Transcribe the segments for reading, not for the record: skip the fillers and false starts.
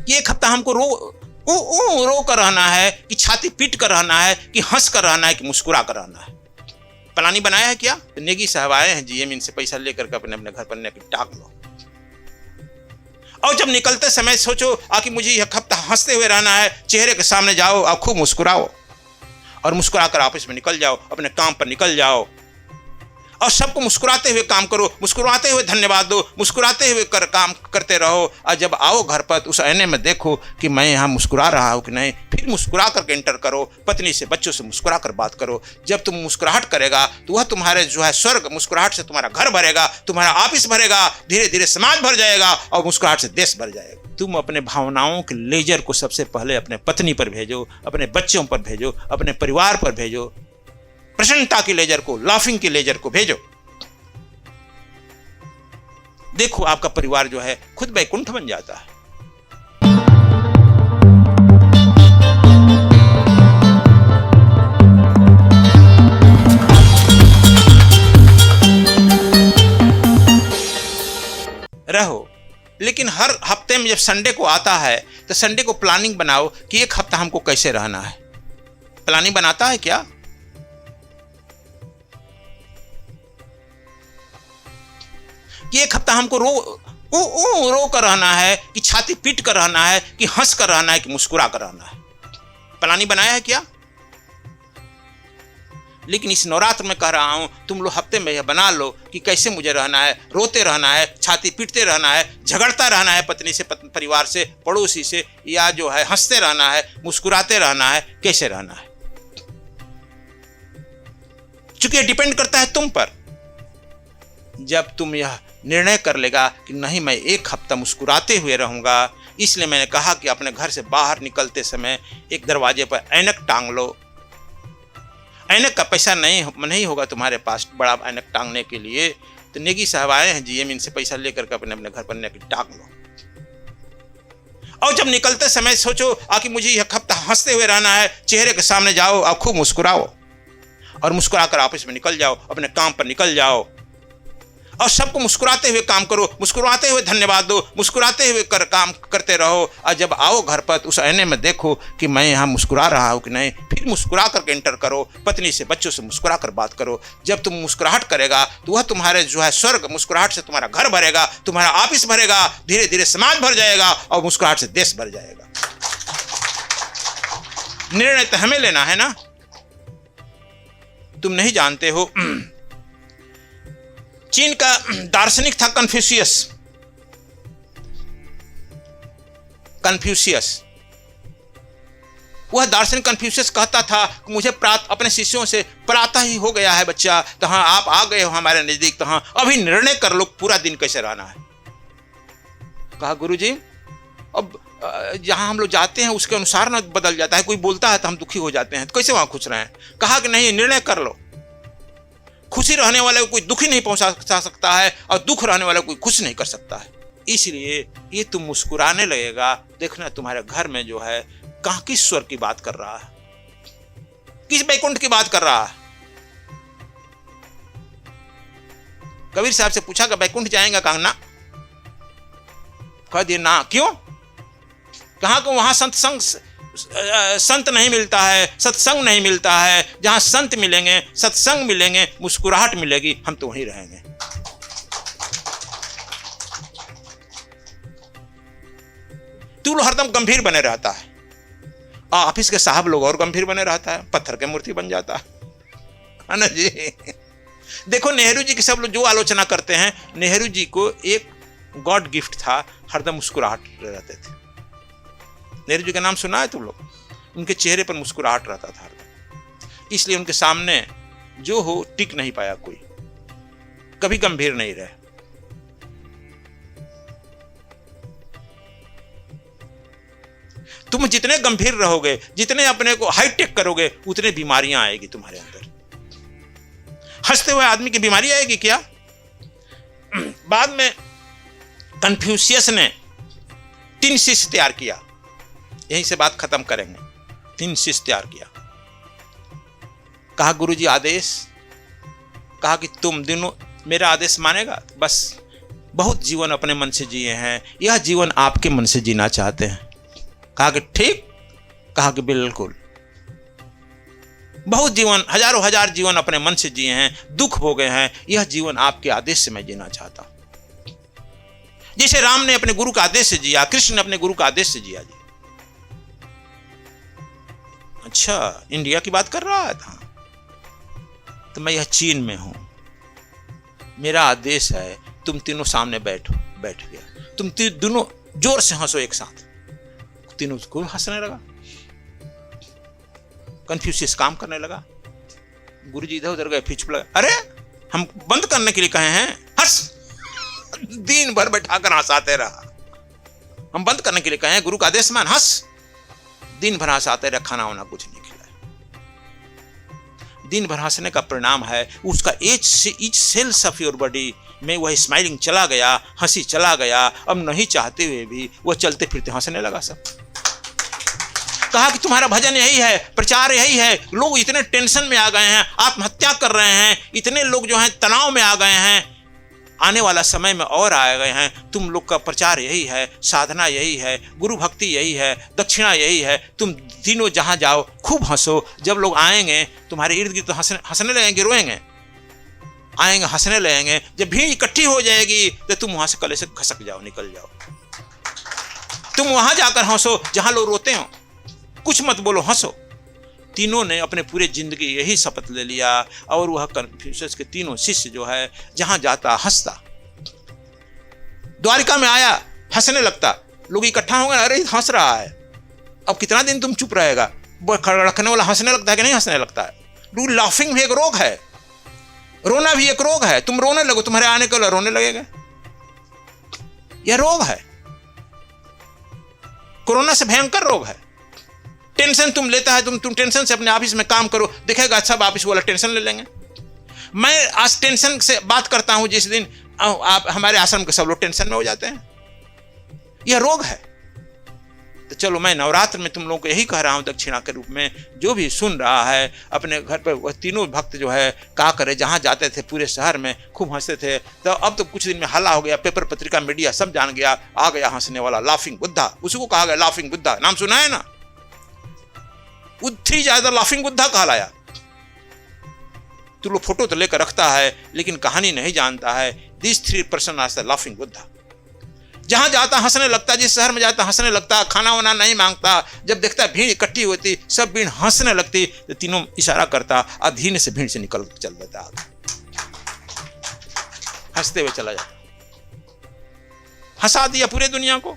कि एक हफ्ता हमको रो कर रहना है, कि छाती पीट कर रहना है, कि हंस कर रहना है, कि मुस्कुरा कर रहना है। प्लानिंग बनाया है क्या? तो नेगी साहब आए हैं जीएम, इनसे पैसा लेकर के अपने अपने घर पर टाक लो। और जब निकलते समय सोचो कि मुझे एक हफ्ता हंसते हुए रहना है, चेहरे के सामने जाओ और खूब मुस्कुराओ, और मुस्कुराकर ऑफिस में निकल जाओ, अपने काम पर निकल जाओ, और सबको मुस्कुराते हुए काम करो, मुस्कुराते हुए धन्यवाद दो, मुस्कुराते हुए काम करते रहो। और जब आओ घर पर तो उस आईने में देखो कि मैं यहाँ मुस्कुरा रहा हूँ कि नहीं, फिर मुस्कुरा करके एंटर करो, पत्नी से बच्चों से मुस्कुरा कर बात करो। जब तुम मुस्कुराहट करेगा तो वह तुम्हारे जो है स्वर्ग, मुस्कुराहट से तुम्हारा घर भरेगा, तुम्हारा ऑफिस भरेगा, धीरे धीरे समाज भर जाएगा, और मुस्कुराहट से देश भर जाएगा। तुम अपने भावनाओं के लेजर को सबसे पहले अपने पत्नी पर भेजो, अपने बच्चों पर भेजो, अपने परिवार पर भेजो, प्रसन्नता की लेजर को, लाफिंग की लेजर को भेजो। देखो आपका परिवार जो है खुद वैकुंठ बन जाता है। रहो, लेकिन हर हफ्ते में जब संडे को आता है तो संडे को प्लानिंग बनाओ कि एक हफ्ता हमको कैसे रहना है। प्लानिंग बनाता है क्या? कि एक हफ्ता हमको रो कर रहना है, कि छाती पीट कर रहना है, कि हंस कर रहना है, कि मुस्कुरा कर रहना है। प्लानिंग बनाया है क्या? लेकिन इस नवरात्र में कह रहा हूं, तुम लोग हफ्ते में यह बना लो कि कैसे मुझे रहना है। रोते रहना है, छाती पीटते रहना है, झगड़ता रहना है पत्नी से, परिवार से, पड़ोसी से, या जो है हंसते रहना है, मुस्कुराते रहना है, कैसे रहना है। चूंकि डिपेंड करता है तुम पर। जब तुम यह निर्णय कर लेगा कि नहीं, मैं एक हफ्ता मुस्कुराते हुए रहूंगा, इसलिए मैंने कहा कि अपने घर से बाहर निकलते समय एक दरवाजे पर ऐनक टांग लो। ऐनक का पैसा नहीं होगा तुम्हारे पास बड़ा ऐनक टांगने के लिए, तो नेगी साहब आए हैं जीएम, इनसे पैसा लेकर के अपने अपने घर पर टांग लो। और जब निकलते समय सोचो कि मुझे एक हफ्ता हंसते हुए रहना है, चेहरे के सामने जाओ और खूब मुस्कुराओ, और मुस्कुराकर ऑफिस में निकल जाओ, अपने काम पर निकल जाओ, और सबको मुस्कुराते हुए काम करो, मुस्कुराते हुए धन्यवाद दो, मुस्कुराते हुए काम करते रहो। और जब आओ घर पर तो उस आईने में देखो कि मैं यहाँ मुस्कुरा रहा हूँ कि नहीं, फिर मुस्कुरा करके एंटर करो, पत्नी से बच्चों से मुस्कुरा कर बात करो। जब तुम मुस्कुराहट करेगा तो वह तुम्हारे जो है स्वर्ग, मुस्कुराहट से तुम्हारा घर भरेगा, तुम्हारा ऑफिस भरेगा, धीरे धीरे समाज भर जाएगा, और मुस्कुराहट से देश भर जाएगा। निर्णय तो हमें लेना है ना। तुम नहीं जानते हो, चीन का दार्शनिक था कन्फ्यूशियस। वह दार्शनिक कन्फ्यूशियस कहता था कि मुझे अपने शिष्यों से प्रातः ही हो गया है बच्चा, तो हाँ आप आ गए हो हमारे नजदीक, तो हाँ अभी निर्णय कर लो पूरा दिन कैसे रहना है। कहा गुरुजी, अब जहां हम लोग जाते हैं उसके अनुसार ना बदल जाता है, कोई बोलता है तो हम दुखी हो जाते हैं, तो कैसे वहां खुश रहें। कहा कि नहीं, निर्णय कर लो। खुशी रहने वाले को कोई दुखी नहीं पहुंचा सकता है, और दुख रहने वाले को कोई खुश नहीं कर सकता है। इसलिए ये तुम मुस्कुराने लगेगा, देखना तुम्हारे घर में जो है कहां किस स्वर की बात कर रहा है, किस वैकुंठ की बात कर रहा है। कबीर साहब से पूछा कि वैकुंठ जाएगा? कहा ना। कह दिए ना। क्यों? कहा कि वहां संत नहीं मिलता है, सत्संग नहीं मिलता है। जहां संत मिलेंगे, सत्संग मिलेंगे, मुस्कुराहट मिलेगी, हम तो वहीं रहेंगे। तू लोग हरदम गंभीर बने रहता है, ऑफिस के साहब लोग और गंभीर बने रहता है, पत्थर के मूर्ति बन जाता है ना जी। देखो नेहरू जी की सब लोग जो आलोचना करते हैं, नेहरू जी को एक गॉड गिफ्ट था, हरदम मुस्कुराहट रहते थे। नेहरू जी का नाम सुना है तुम लोग? उनके चेहरे पर मुस्कुराहट रहता था हरदम, इसलिए उनके सामने जो हो टिक नहीं पाया कोई, कभी गंभीर नहीं रहे। तुम जितने गंभीर रहोगे, जितने अपने को हाईटेक करोगे, उतने बीमारियां आएगी तुम्हारे अंदर। हंसते हुए आदमी की बीमारी आएगी क्या? बाद में कन्फ्यूशियस ने 3 शिष्य तैयार किया, यहीं से बात खत्म करेंगे। 3 शिष्य तैयार किया। कहा गुरुजी आदेश, कहा कि तुम दोनों मेरा आदेश मानेगा? बस बहुत जीवन अपने मन से जिए हैं, यह जीवन आपके मन से जीना चाहते हैं। कहा कि ठीक, कहा कि बिल्कुल। बहुत जीवन, हजारों हजार जीवन अपने मन से जिए हैं, दुख भोगे हैं, यह जीवन आपके आदेश से मैं जीना चाहता हूं। जैसे राम ने अपने गुरु का आदेश से जिया, कृष्ण ने अपने गुरु का आदेश से जिया जी। अच्छा, इंडिया की बात कर रहा था तो मैं यह चीन में हूं, मेरा आदेश है तुम तीनों सामने बैठो। बैठ गया, तुम दोनों जोर से हंसो एक साथ। तीनों को हंसने लगा। कन्फ्यूशियस काम करने लगा। गुरुजी इधर उधर गए, फिर चुप लगा। अरे हम बंद करने के लिए कहे हैं, हंस। दिन भर बैठाकर हंसाते रहा। हम बंद करने के लिए कहे हैं, गुरु का आदेश मान, हंस। दिन भर हंसाते रहा, खाना वाना कुछ नहीं खिलाया। दिन भर हंसने का परिणाम है उसका each cells of your body में वह स्माइलिंग चला गया, हंसी चला गया। अब नहीं चाहते हुए भी वह चलते फिरते हंसने लगा सब। कहा कि तुम्हारा भजन यही है, प्रचार यही है। लोग इतने टेंशन में आ गए हैं, आत्महत्या कर रहे हैं, इतने लोग जो हैं तनाव में आ गए हैं, आने वाला समय में और आ गए हैं। तुम लोग का प्रचार यही है, साधना यही है, गुरु भक्ति यही है, दक्षिणा यही है। तुम तीनों जहां जाओ खूब हंसो। जब लोग आएंगे तुम्हारे इर्द गिर्द तो हंसने लगेंगे, रोएंगे, आएंगे हंसने लगेंगे। जब भीड़ इकट्ठी हो जाएगी तो तुम वहां से कले से खसक जाओ, निकल जाओ। तुम वहां जाकर हंसो जहां लोग रोते हो, कुछ मत बोलो, हंसो। तीनों ने अपने पूरे जिंदगी यही शपथ ले लिया और वह कन्फ्यूशियस के तीनों शिष्य जो है जहां जाता हंसता। द्वारिका में आया, हंसने लगता। लोग इकट्ठा हो गए, अरे हंस रहा है, अब कितना दिन तुम चुप रहेगा। रखने वाला हंसने लगता है कि नहीं हंसने लगता है। लाफिंग भी एक रोग है, रोना भी एक रोग है। तुम रोने लगो, तुम्हारे आने के लिए रोने लगेगा, यह रोग है। कोरोना से भयंकर रोग है। टेंशन तुम लेता है, तुम टेंशन से अपने ऑफिस में काम करो, दिखेगा सब ऑफिस वाला टेंशन ले लेंगे। मैं आज टेंशन से बात करता हूं जिस दिन आप हमारे आश्रम के सब लोग टेंशन में हो जाते हैं, यह रोग है। तो चलो मैं नवरात्र में तुम लोगों को यही कह रहा हूं दक्षिणा के रूप में, जो भी सुन रहा है अपने घर पर, वह तीनों भक्त जो है क्या करे, जहां जाते थे पूरे शहर में खूब हंसते थे। तो अब तो कुछ दिन में हल्ला हो गया, पेपर पत्रिका मीडिया सब जान गया, आ गया हंसने वाला लाफिंग बुद्धा। उसी को कहा गया लाफिंग बुद्धा, नाम सुना है ना। 3 ज्यादा लाफिंग बुद्धा कहलाया। तू लोग फोटो तो लेकर रखता है लेकिन कहानी नहीं जानता है। This 3 person are the laughing Buddha. जहां जाता हंसने लगता, जिस शहर में जाता हंसने लगता, खाना वाना नहीं मांगता। जब देखता भीड़ इकट्ठी होती, सब भीड़ हंसने लगती, तो तीनों इशारा करता, अधीन से भीड़ से निकल चल देता, हंसते हुए चला जाता। हंसा दिया पूरे दुनिया को।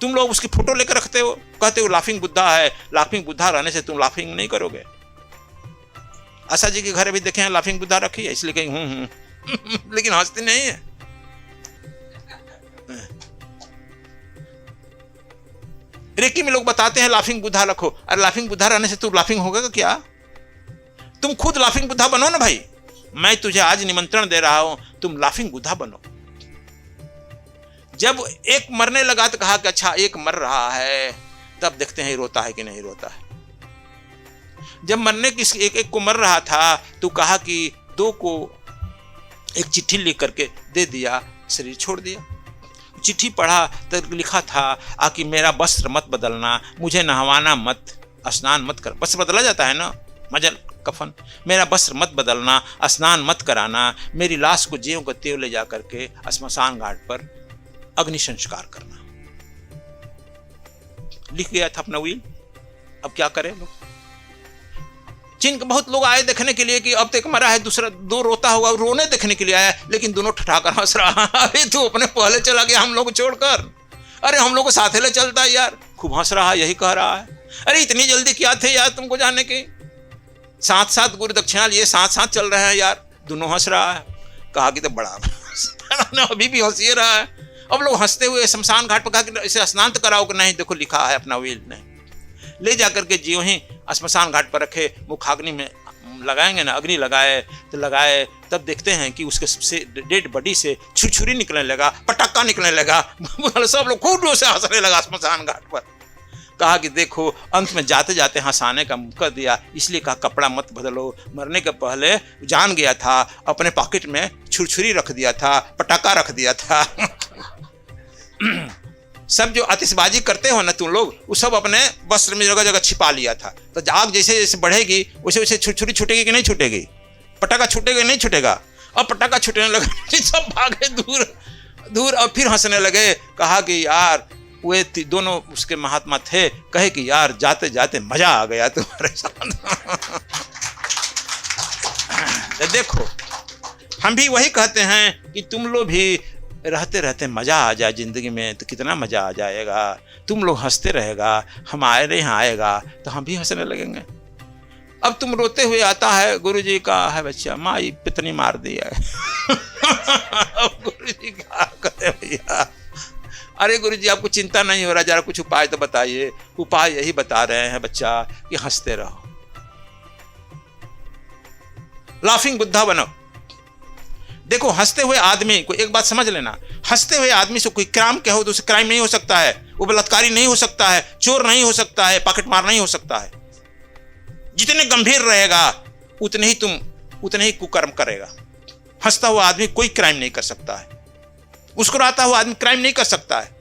तुम लोग उसकी फोटो लेकर रखते हो, कहते हो लाफिंग बुद्धा है। लाफिंग बुद्धा रहने से तुम लाफिंग नहीं करोगे। आशा जी के घर भी देखे हैं लाफिंग बुद्धा रखी है, इसलिए कहीं लेकिन हंसती नहीं है। रेकी में लोग बताते हैं लाफिंग बुद्धा रखो। अरे लाफिंग बुद्धा रहने से तू लाफिंग होगा क्या? तुम खुद लाफिंग बुद्धा बनो ना भाई। मैं तुझे आज निमंत्रण दे रहा हूं, तुम लाफिंग बुद्धा बनो। जब एक मरने लगा तो कहा कि अच्छा एक मर रहा है, तब देखते हैं रोता है कि नहीं रोता है। जब मरने की एक को मर रहा था तो कहा कि 2 को एक चिट्ठी लिख करके दे दिया, शरीर छोड़ दिया। चिट्ठी पढ़ा तो लिखा था कि मेरा वस्त्र मत बदलना, मुझे नहवाना मत, स्नान मत कर। वस्त्र बदला जाता है ना, मजल कफन। मेरा वस्त्र मत बदलना, स्नान मत कराना, मेरी लाश को ज्यों का त्यों ले जा करके श्मशान घाट पर अग्नि संस्कार करना। लिख गया था अपना विल। अब क्या करें लोग। चीन के बहुत लोग आए देखने के लिए कि अब तक मरा है, दूसरा 2 रोता होगा, रोने देखने के लिए आया, लेकिन दोनों ठठाकर हंस रहा। अरे तू अपने पहले चला गया हम लोग छोड़कर, अरे हम लोग को साथ ले चलता है यार। खूब हंस रहा है, यही कह रहा है, अरे इतनी जल्दी क्या थे यार तुमको जाने की, साथ साथ गुरु दक्षिणा लिए साथ साथ चल रहे हैं यार। दोनों हंस रहा है। कहा कि तो बड़ा अभी भी हंस रहा है। अब लोग हंसते हुए शमशान घाट पर कहा कि इसे स्नान तो कराओ कि नहीं, देखो लिखा है अपना विल ने। ले जाकर के ज्यों ही श्मशान घाट पर रखे, मुखाग्नि में लगाएंगे ना, अग्नि लगाए तो लगाए, तब देखते हैं कि उसके सबसे डेड बॉडी से छुरछुरी निकलने लगा, पटाखा निकलने लगा। सब लोग खूब जोर से हंसने लगा श्मशान घाट पर। कहा कि देखो अंत में जाते जाते हंसाने का मौका दिया, इसलिए कहा कपड़ा मत बदलो। मरने के पहले जान गया था, अपने पॉकेट में छुरछुरी रख दिया था, पटाखा रख दिया था। सब जो आतिशबाजी करते हो ना तुम लोग, वो सब अपने वस्त्र में जगह जगह छिपा लिया था। तो आग जैसे जैसे बढ़ेगी वैसे वैसे छुरी छूटेगी कि नहीं छूटेगी, पटाखा छूटेगा नहीं छूटेगा। अब पटाखा छूटने लगा, सब भागे दूर दूर और फिर हंसने लगे। कहा कि यार वे दोनों उसके महात्मा थे, कहे कि यार जाते जाते मजा आ गया तुम्हारे साथ। देखो हम भी वही कहते हैं कि तुम लोग भी रहते रहते मजा आ जाए जिंदगी में तो कितना मजा आ जाएगा। तुम लोग हंसते रहेगा, हमारे यहाँ आएगा तो हम भी हंसने लगेंगे। अब तुम रोते हुए आता है, गुरुजी का है बच्चा माई पितनी मार दिया है। अब गुरुजी क्या करे भैया, अरे गुरुजी आपको चिंता नहीं हो रहा, जरा कुछ उपाय तो बताइए। उपाय यही बता रहे हैं बच्चा कि हंसते रहो, लाफिंग बुद्धा बनो। देखो हंसते हुए आदमी को एक बात समझ लेना, हंसते हुए आदमी से कोई क्राइम कहो तो उसे क्राइम नहीं हो सकता है, वो बलात्कारी नहीं हो सकता है, चोर नहीं हो सकता है, पॉकेटमार नहीं हो सकता है। जितने गंभीर रहेगा उतने ही कुकर्म करेगा। हंसता हुआ आदमी कोई क्राइम नहीं कर सकता है, मुस्कुराता हुआ आदमी क्राइम नहीं कर सकता है।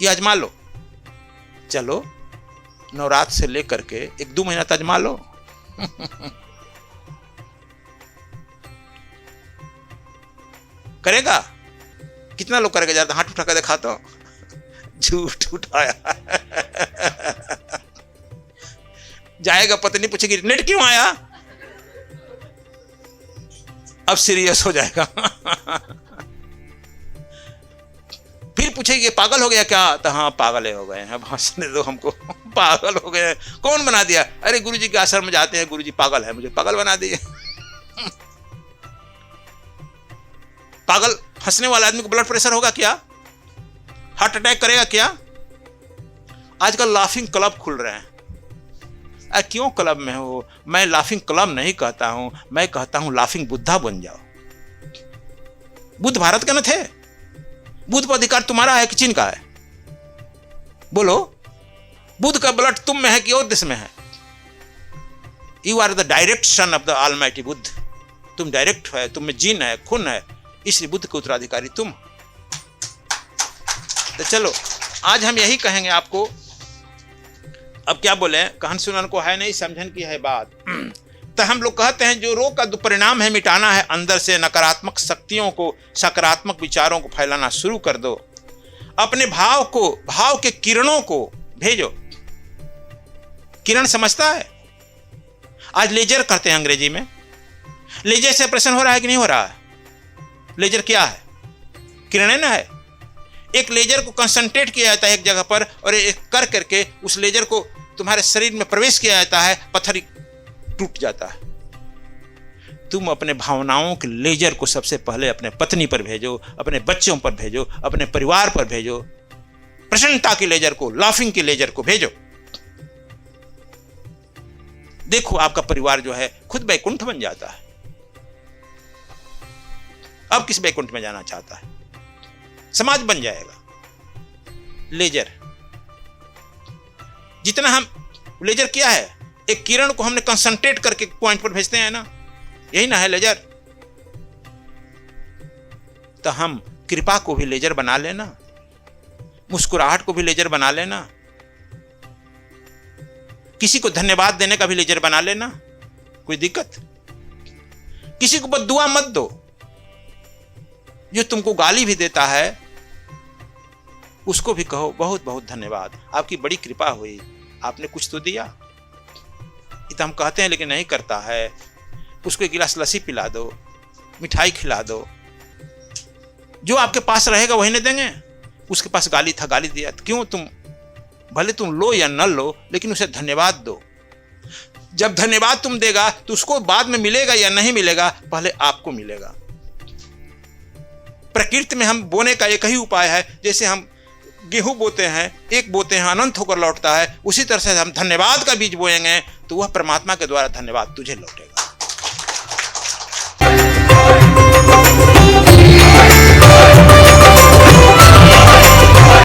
ये आजमा लो, चलो नवरात्र से लेकर के 1-2 महीना तक आजमा लो। करेगा कितना लोग करेगा, जरा हाथ उठा कर दिखा तो। झूठ उठाया। जाएगा पत्नी पूछेगी नेट क्यों आया, अब सीरियस हो जाएगा। फिर पूछेगी पागल हो गया क्या, तो हाँ पागल हो गए हैं, अब हंसने दो हमको। पागल हो गए, कौन बना दिया, अरे गुरुजी के आश्रम में जाते हैं, गुरुजी पागल है, मुझे पागल बना दिए। पागल हंसने वाले आदमी को ब्लड प्रेशर होगा क्या, हार्ट अटैक करेगा क्या। आजकल लाफिंग क्लब खुल रहे हैं। क्यों क्लब में हो, मैं लाफिंग क्लब नहीं कहता हूं, मैं कहता हूं लाफिंग बुद्धा बन जाओ। बुद्ध भारत के न थे, बुद्ध पर अधिकार तुम्हारा है कि चीन का है, बोलो। बुद्ध का ब्लड तुम में है कि और देश में है। You are the direct son of the almighty Buddha, तुम डायरेक्ट है, तुम में जीन है, खून है, इसलिए बुद्ध के उत्तराधिकारी तुम। तो चलो आज हम यही कहेंगे आपको। अब क्या बोले, कहन सुनन को है नहीं, समझन की है बात। तो हम लोग कहते हैं जो रोग का दुष्परिणाम है मिटाना है, अंदर से नकारात्मक शक्तियों को, सकारात्मक विचारों को फैलाना शुरू कर दो। अपने भाव को, भाव के किरणों को भेजो। किरण समझता है, आज लेजर करते हैं अंग्रेजी में। लेजर से ऑपरेशन हो रहा है कि नहीं हो रहा है। लेजर क्या है, किरणें ना है। एक लेजर को कंसंट्रेट किया जाता है एक जगह पर, और एक कर करके उस लेजर को तुम्हारे शरीर में प्रवेश किया जाता है, पत्थर टूट जाता है। तुम अपने भावनाओं के लेजर को सबसे पहले अपने पत्नी पर भेजो, अपने बच्चों पर भेजो, अपने परिवार पर भेजो। प्रसन्नता के लेजर को, लाफिंग के लेजर को भेजो। देखो आपका परिवार जो है खुद बैकुंठ बन जाता है। अब किस बैकुंठ में जाना चाहता है, समाज बन जाएगा। लेजर जितना हम, लेजर क्या है, एक किरण को हमने कंसंट्रेट करके पॉइंट पर भेजते हैं ना, यही ना है लेजर। तो हम कृपा को भी लेजर बना लेना, मुस्कुराहट को भी लेजर बना लेना, किसी को धन्यवाद देने का भी लेजर बना लेना, कोई दिक्कत। किसी को बद्दुआ मत दो, जो तुमको गाली भी देता है उसको भी कहो बहुत बहुत धन्यवाद, आपकी बड़ी कृपा हुई, आपने कुछ तो दिया। ये तो हम कहते हैं लेकिन नहीं करता है। उसको एक गिलास लस्सी पिला दो, मिठाई खिला दो, जो आपके पास रहेगा वही नहीं देंगे। उसके पास गाली था, गाली दिया, क्यों, तुम भले तुम लो या न लो, लेकिन उसे धन्यवाद दो। जब धन्यवाद तुम देगा तो उसको बाद में मिलेगा या नहीं मिलेगा, पहले आपको मिलेगा। प्रकृति में हम बोने का एक ही उपाय है, जैसे हम गेहूं बोते हैं, एक बोते हैं अनंत होकर लौटता है, उसी तरह से हम धन्यवाद का बीज बोएंगे तो वह परमात्मा के द्वारा धन्यवाद तुझे लौटेगा।